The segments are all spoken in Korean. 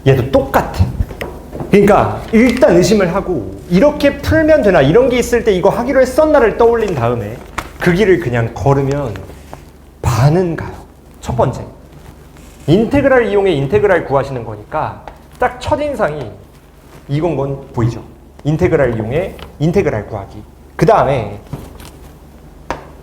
얘도 똑같아. 그러니까 일단 의심을 하고 이렇게 풀면 되나, 이런 게 있을 때 이거 하기로 했었나를 떠올린 다음에 그 길을 그냥 걸으면 반은 가요. 첫 번째, 인테그랄 이용해 인테그랄 구하시는 거니까 딱 첫인상이 이건 건 보이죠? 인테그랄 이용해 인테그랄 구하기. 그 다음에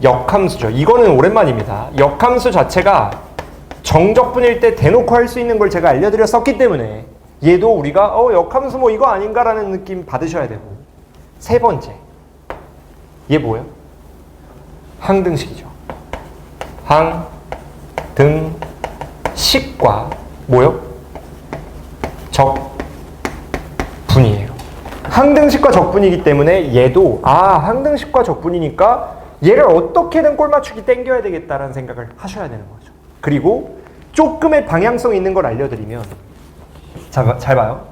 역함수죠. 이거는 오랜만입니다. 역함수 자체가 정적분일 때 대놓고 할 수 있는 걸 제가 알려드렸었기 때문에 얘도 우리가 역함수 뭐 이거 아닌가라는 느낌 받으셔야 되고, 세 번째, 얘 뭐예요? 항등식이죠. 항등식과 뭐요? 적분이에요. 항등식과 적분이기 때문에 얘도 항등식과 적분이니까 얘를 어떻게든 꼴 맞추기 땡겨야 되겠다라는 생각을 하셔야 되는 거죠. 그리고 조금의 방향성 있는 걸 알려드리면, 잘 봐요.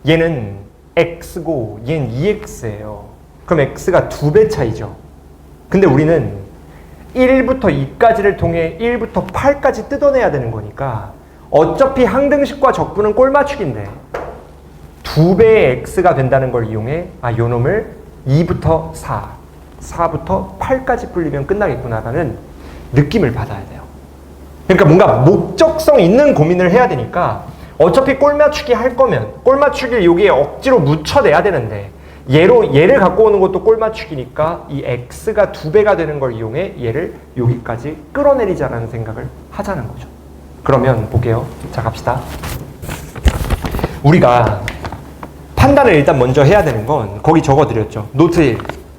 얘는 x고 얘는 2x예요. 그럼 x가 2배 차이죠. 근데 우리는 1부터 2까지를 통해 1부터 8까지 뜯어내야 되는 거니까 어차피 항등식과 적분은 꼴 맞추기인데 2배의 x가 된다는 걸 이용해 요 놈을 2부터 4, 4부터 8까지 풀리면 끝나겠구나라는 느낌을 받아야 돼요. 그러니까 뭔가 목적성 있는 고민을 해야 되니까 어차피 꼴 맞추기 할 거면 꼴 맞추기를 여기에 억지로 묻혀내야 되는데 얘를 갖고 오는 것도 꼴 맞추기니까 이 x가 2배가 되는 걸 이용해 얘를 여기까지 끌어내리자라는 생각을 하자는 거죠. 그러면 볼게요. 자, 갑시다. 우리가 판단을 일단 먼저 해야 되는 건 거기 적어드렸죠. 노트 1.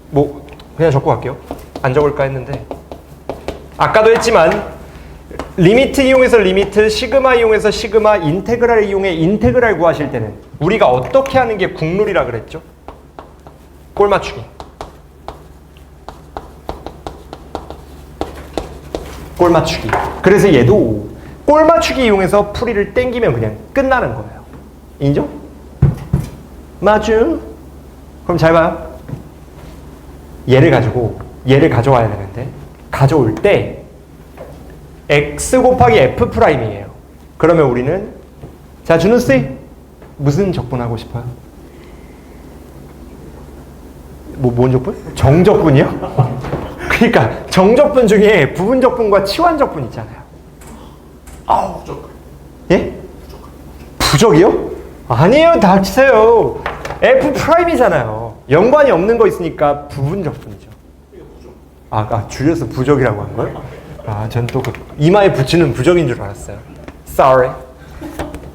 뭐 그냥 적고 갈게요. 안 적을까 했는데 아까도 했지만 리미트 이용해서 리미트, 시그마 이용해서 시그마, 인테그랄 이용해 인테그랄 구하실 때는 우리가 어떻게 하는 게 국룰이라 그랬죠? 꼴 맞추기. 꼴 맞추기. 그래서 얘도 꼴 맞추기 이용해서 풀이를 땡기면 그냥 끝나는 거예요. 인정? 맞죠? 그럼 잘 봐요. 얘를 가져와야 되는데 가져올 때 x 곱하기 f 프라임이에요. 그러면 우리는 자, 준우씨 무슨 적분하고 싶어요? 뭔 적분? 정적분이요? 그러니까 정적분 중에 부분적분과 치환적분 있잖아요. 부적. 예? 부적이요? 아니에요, 닥치세요. f 프라임이잖아요. 연관이 없는 거 있으니까 부분적분이죠. 줄여서 부적이라고 한 거예요? 전 또 이마에 붙이는 부적인 줄 알았어요. Sorry.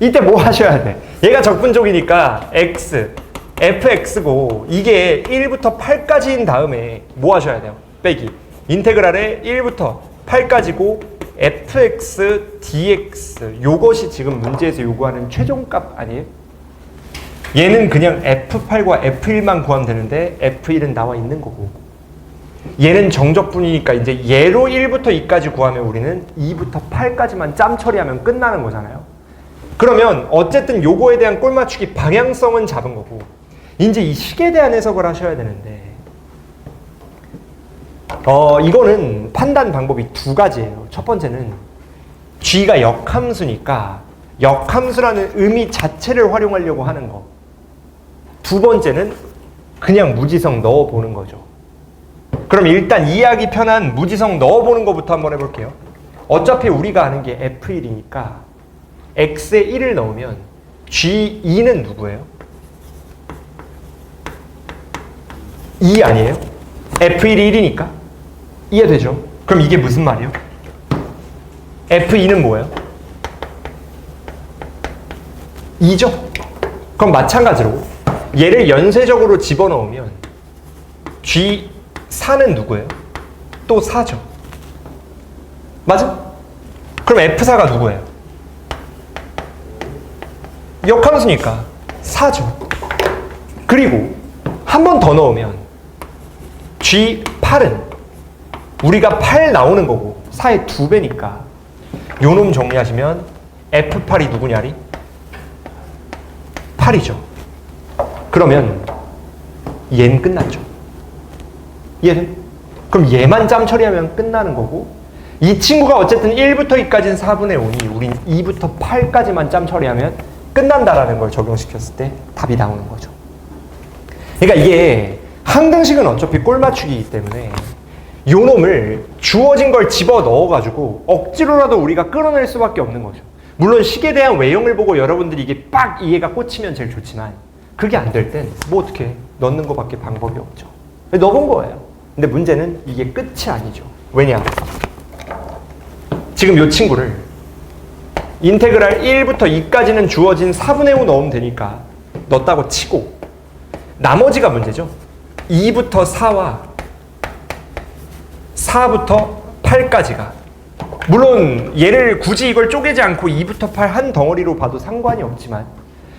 이때 뭐 하셔야 돼? 얘가 적분적이니까 x, fx고 이게 1부터 8까지인 다음에 뭐 하셔야 돼요? 빼기. 인테그랄에 1부터 8까지고 fx, dx 요것이 지금 문제에서 요구하는 최종값 아니에요? 얘는 그냥 f8과 f1만 구하면 되는데 f1은 나와 있는 거고 얘는 정적분이니까 이제 얘로 1부터 2까지 구하면 우리는 2부터 8까지만 짬 처리하면 끝나는 거잖아요. 그러면 어쨌든 요거에 대한 꼴 맞추기 방향성은 잡은 거고 이제 이 식에 대한 해석을 하셔야 되는데 이거는 판단 방법이 두 가지예요. 첫 번째는 g가 역함수니까 역함수라는 의미 자체를 활용하려고 하는 거. 두 번째는 그냥 무지성 넣어보는 거죠. 그럼 일단 이해하기 편한 무지성 넣어보는 것부터 한번 해볼게요. 어차피 우리가 아는 게 F1이니까 X에 1을 넣으면 G2는 누구예요? 2 아니에요? F1이 1이니까 이해되죠? 그럼 이게 무슨 말이에요? F2는 뭐예요? 2죠? 그럼 마찬가지로 얘를 연쇄적으로 집어넣으면 G4는 누구예요? 또 4죠. 맞아? 그럼 F4가 누구예요? 역함수니까 4죠. 그리고 한 번 더 넣으면 G8은 우리가 8 나오는 거고 4의 2배니까 요놈 정리하시면 F8이 누구냐리? 8이죠. 그러면 얘는 끝났죠. 이해돼? 그럼 얘만 짬 처리하면 끝나는 거고 이 친구가 어쨌든 1부터 2까지는 4분의 5니 우린 2부터 8까지만 짬 처리하면 끝난다라는 걸 적용시켰을 때 답이 나오는 거죠. 그러니까 이게 항등식은 어차피 꼴 맞추기이기 때문에 요 놈을 주어진 걸 집어 넣어가지고 억지로라도 우리가 끌어낼 수밖에 없는 거죠. 물론 식에 대한 외형을 보고 여러분들이 이게 빡 이해가 꽂히면 제일 좋지만 그게 안 될 땐 뭐 어떻게 넣는 것밖에 방법이 없죠. 넣어본 거예요. 근데 문제는 이게 끝이 아니죠. 왜냐? 지금 이 친구를 인테그랄 1부터 2까지는 주어진 4분의 5 넣으면 되니까 넣었다고 치고 나머지가 문제죠. 2부터 4와 4부터 8까지가 물론 얘를 굳이 이걸 쪼개지 않고 2부터 8 한 덩어리로 봐도 상관이 없지만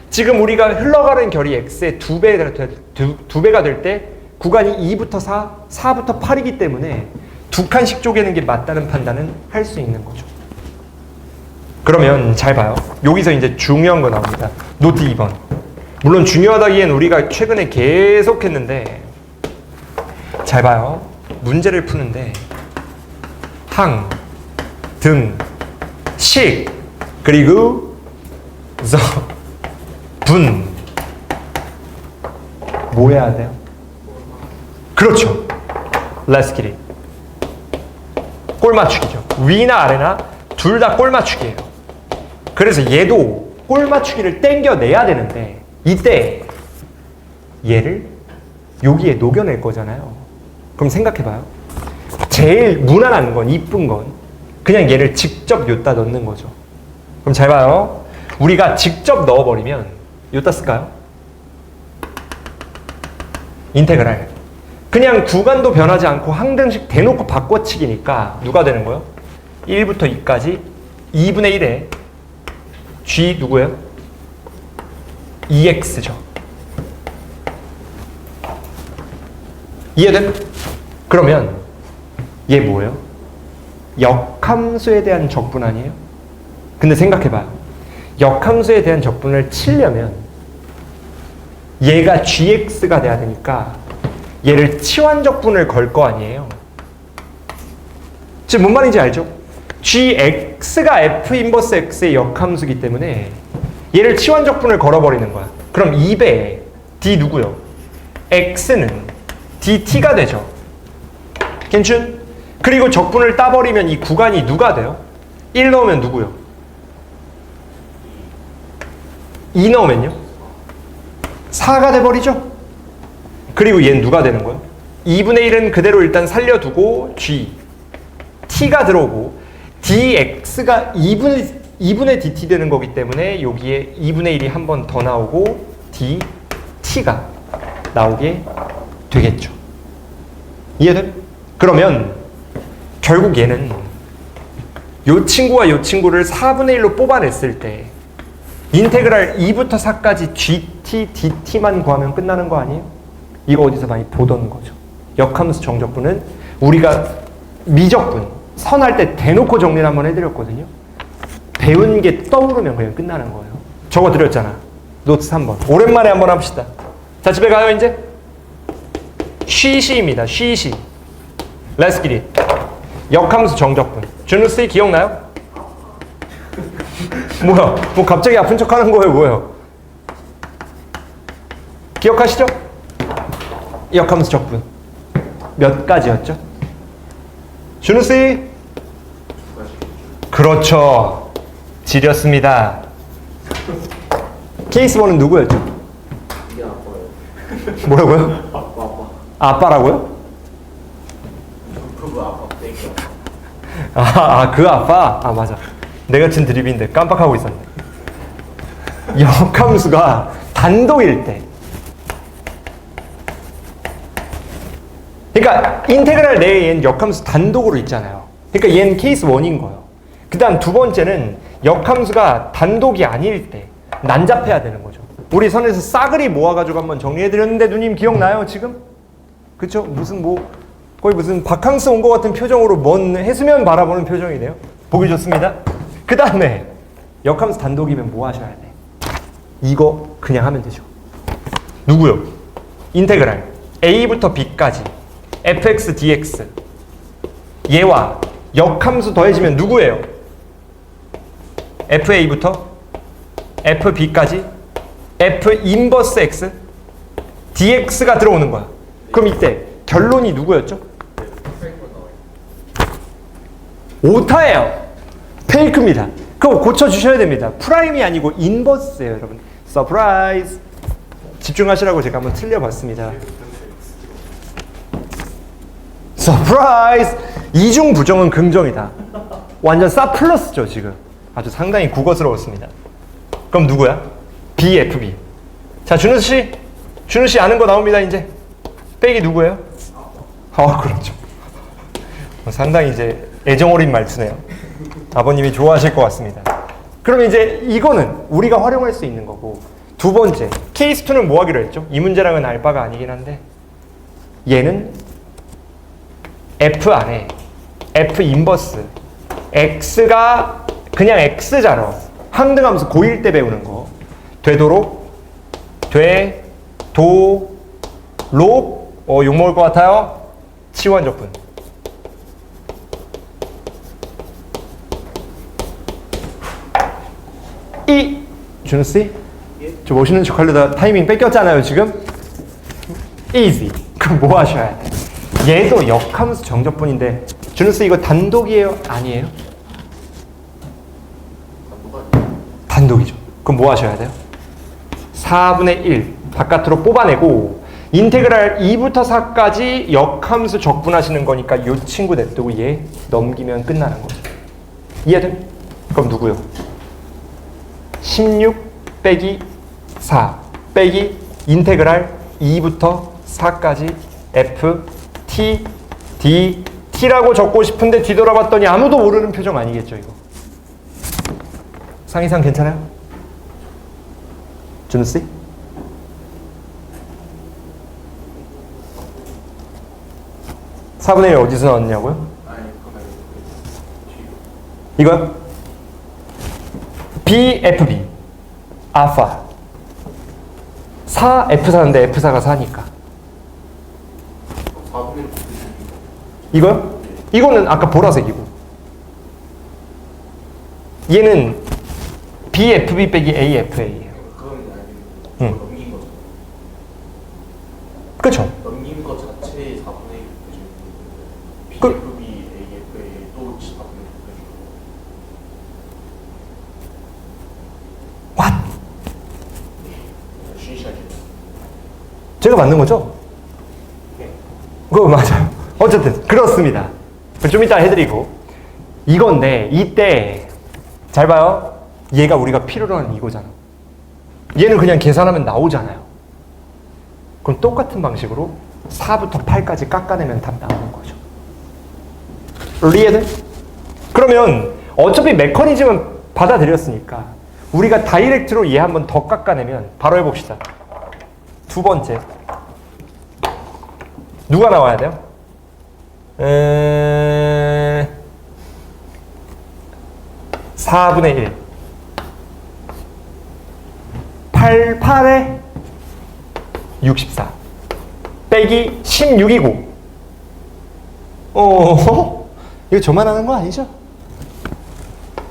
지금 우리가 흘러가는 결이 x의 2배가 될 때 구간이 2부터 4, 4부터 8이기 때문에 두 칸씩 쪼개는 게 맞다는 판단은 할 수 있는 거죠. 그러면 잘 봐요. 여기서 이제 중요한 거 나옵니다. 노트 2번. 물론 중요하다기엔 우리가 최근에 계속 했는데 잘 봐요. 문제를 푸는데 항, 등, 식, 그리고 분 뭐 해야 돼요? 그렇죠. Let's get it. 꼴 맞추기죠. 위나 아래나 둘 다 꼴 맞추기예요. 그래서 얘도 꼴 맞추기를 땡겨내야 되는데 이때 얘를 여기에 녹여낼 거잖아요. 그럼 생각해봐요. 제일 무난한 건 이쁜 건 그냥 얘를 직접 여기다 넣는 거죠. 그럼 잘 봐요. 우리가 직접 넣어버리면 여기다 쓸까요? 인테그랄. 그냥 구간도 변하지 않고 항등식 대놓고 바꿔치기니까 누가 되는 거예요? 1부터 2까지 2분의 1에 g 누구예요? 2x죠. 이해돼? 그러면 얘 뭐예요? 역함수에 대한 적분 아니에요? 근데 생각해봐요. 역함수에 대한 적분을 치려면 얘가 gx가 돼야 되니까 얘를 치환적분을 걸 거 아니에요? 지금 뭔 말인지 알죠? gx가 f 인버스 x의 역함수기 때문에 얘를 치환적분을 걸어버리는 거야. 그럼 2배에 d 누구요? x는 dt가 되죠. 괜춘? 그리고 적분을 따버리면 이 구간이 누가 돼요? 1 넣으면 누구요? 2 넣으면요? 4가 돼버리죠? 그리고 얘는 누가 되는 거예요? 2분의 1은 그대로 일단 살려두고 g t가 들어오고 dx가 2분의 dt 되는 거기 때문에 여기에 2분의 1이 한 번 더 나오고 dt가 나오게 되겠죠. 이해돼? 그러면 결국 얘는 요 친구와 요 친구를 4분의 1로 뽑아냈을 때 인테그랄 2부터 4까지 gt, dt만 구하면 끝나는 거 아니에요? 이거 어디서 많이 보던 거죠. 역함수 정적분은 우리가 미적분, 선할 때 대놓고 정리를 한번 해드렸거든요. 배운 게 떠오르면 그냥 끝나는 거예요. 적어 드렸잖아. 노트 3번. 오랜만에 한번 합시다. 자, 집에 가요, 이제? 쉬시입니다. 쉬시. Let's get it. 역함수 정적분. 준우씨 기억나요? 뭐야? 뭐 갑자기 아픈 척 하는 거예요? 뭐예요? 기억하시죠? 역함수 적분. 몇 가지였죠? 준우씨? 그렇죠. 지렸습니다. 케이스 1은 누구였죠? 이게 아빠예요. 뭐라고요? 아빠라고요? 그거 아빠 땡겨. 그 아빠? 아, 맞아. 내가 친 드립인데 깜빡하고 있었네. 역함수가 단독일 때. 그러니까 인테그랄 내에 얘는 역함수 단독으로 있잖아요. 그러니까 얘는 케이스 1인 거예요. 그 다음 두 번째는 역함수가 단독이 아닐 때 난잡해야 되는 거죠. 우리 선에서 싸그리 모아가지고 한번 정리해드렸는데 누님 기억나요 지금? 그쵸? 무슨 거의 무슨 바캉스 온 것 같은 표정으로 먼 해수면 바라보는 표정이네요. 보기 좋습니다. 그 다음에 역함수 단독이면 뭐 하셔야 돼? 이거 그냥 하면 되죠. 누구요? 인테그랄 a부터 b까지 fx dx 얘와 역함수 더해지면 누구예요? fa부터 FB까지 F 인버스 X DX가 들어오는 거야. 그럼 이때 결론이 누구였죠? 오타예요. 페이크입니다. 그거 고쳐주셔야 됩니다. 프라임이 아니고 인버스예요, 여러분. 서프라이즈. 집중하시라고 제가 한번 틀려봤습니다. 서프라이즈. 이중 부정은 긍정이다. 완전 싸 플러스죠, 지금. 아주 상당히 국어스러웠습니다. 그럼 누구야? BFB. 자, 준우 씨 아는 거 나옵니다, 이제. 백이 누구예요? 그렇죠. 상당히 이제 애정 어린 말투네요. 아버님이 좋아하실 것 같습니다. 그럼 이제 이거는 우리가 활용할 수 있는 거고, 두 번째, 케이스 2는 뭐 하기로 했죠? 이 문제랑은 알 바가 아니긴 한데, 얘는 F 안에 F 인버스 X가 그냥 X잖아. 항등함수 고1 때 배우는 거. 되도록 욕먹을 것 같아요. 치환 적분. 준우씨? 저 멋있는 척 하려다 타이밍 뺏겼잖아요, 지금? easy. 그럼 뭐 하셔야 돼? 얘도 역함수 정적분인데, 준우씨 이거 단독이에요? 아니에요? 단독이죠. 그럼 뭐 하셔야 돼요? 4분의 1 바깥으로 뽑아내고, 인테그랄 2부터 4까지 역함수 적분하시는 거니까 이 친구 냅두고 얘 넘기면 끝나는 거죠. 이해돼? 그럼 누구요? 16 빼기 4 빼기 인테그랄 2부터 4까지 F, T, D, T라고 적고 싶은데 뒤돌아봤더니 아무도 모르는 표정 아니겠죠, 이거? 상이상 괜찮아요? 준우씨? (4분의 1) 어디서 나왔냐고요? 이거요? BFB 알파 4 F4인데 F4가 4니까 이거요? 이거는 아까 보라색이고 얘는 BFB 빼기 AFA예요. 응. 넘긴 거죠. 그쵸? 넘긴 거 자체의 4분의 1 그- BFB, AFA 또 4분의 1 What? 쉬시하죠. 제가 맞는 거죠? 그거 맞아요. 어쨌든 그렇습니다. 좀 이따 해드리고 이건데 이때 잘 봐요. 얘가 우리가 필요로 하는 이거잖아. 얘는 그냥 계산하면 나오잖아요. 그럼 똑같은 방식으로 4부터 8까지 깎아내면 답 나오는 거죠. 이해돼? 그러면 어차피 메커니즘은 받아들였으니까 우리가 다이렉트로 얘 한 번 더 깎아내면 바로 해봅시다. 두 번째 누가 나와야 돼요? 4분의 1 88에 64 빼기 16이고 이거 저만 하는 거 아니죠?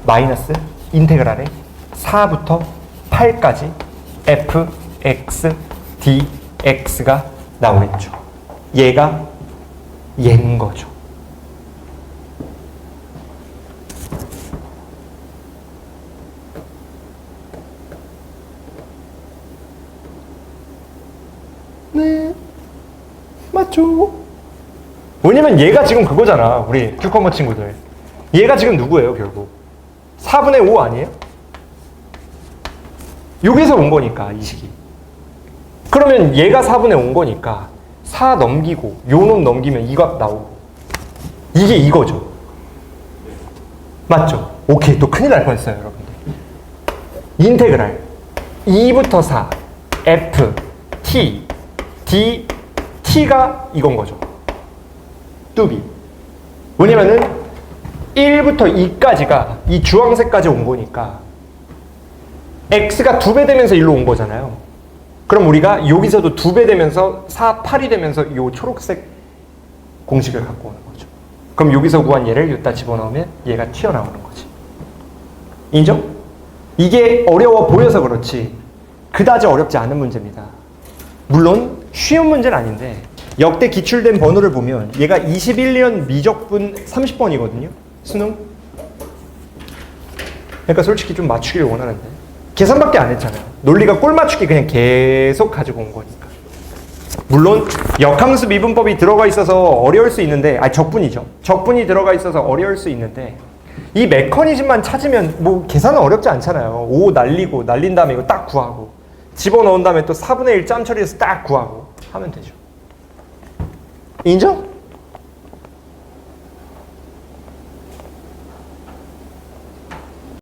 마이너스 인테그랄에 4부터 8까지 f, x, d, x가 나오겠죠. 얘가 얘인 거죠. 네, 맞죠? 왜냐면 얘가 지금 그거잖아. 우리 큐커머 친구들. 얘가 지금 누구예요, 결국? 4분의 5 아니에요? 여기서 온 거니까, 이 식이. 그러면 얘가 4분의 5온 거니까 4 넘기고 요 놈 넘기면 이 값 나오고 이게 이거죠. 맞죠? 오케이, 또 큰일 날 뻔했어요, 여러분들. 인테그랄 2부터 4 f, t, d, t가 이건 거죠. 뚜비. 왜냐면은 1부터 2까지가 이 주황색까지 온 거니까 x가 2배 되면서 일로 온 거잖아요. 그럼 우리가 여기서도 2배 되면서 4, 8이 되면서 이 초록색 공식을 갖고 오는 거죠. 그럼 여기서 구한 얘를 여기다 집어넣으면 얘가 튀어나오는 거지. 인정? 이게 어려워 보여서 그렇지 그다지 어렵지 않은 문제입니다. 물론 쉬운 문제는 아닌데 역대 기출된 번호를 보면 얘가 21년 미적분 30번이거든요. 수능. 그러니까 솔직히 좀 맞추기를 원하는데 계산밖에 안 했잖아요. 논리가 꼴 맞추기 그냥 계속 가지고 온 거니까. 물론 역함수 미분법이 들어가 있어서 어려울 수 있는데 적분이죠. 적분이 들어가 있어서 어려울 수 있는데 이 메커니즘만 찾으면 뭐 계산은 어렵지 않잖아요. 5 날린 다음에 이거 딱 구하고 집어넣은 다음에 또 4분의 1 짬 처리해서 딱 구하고 하면 되죠. 인정?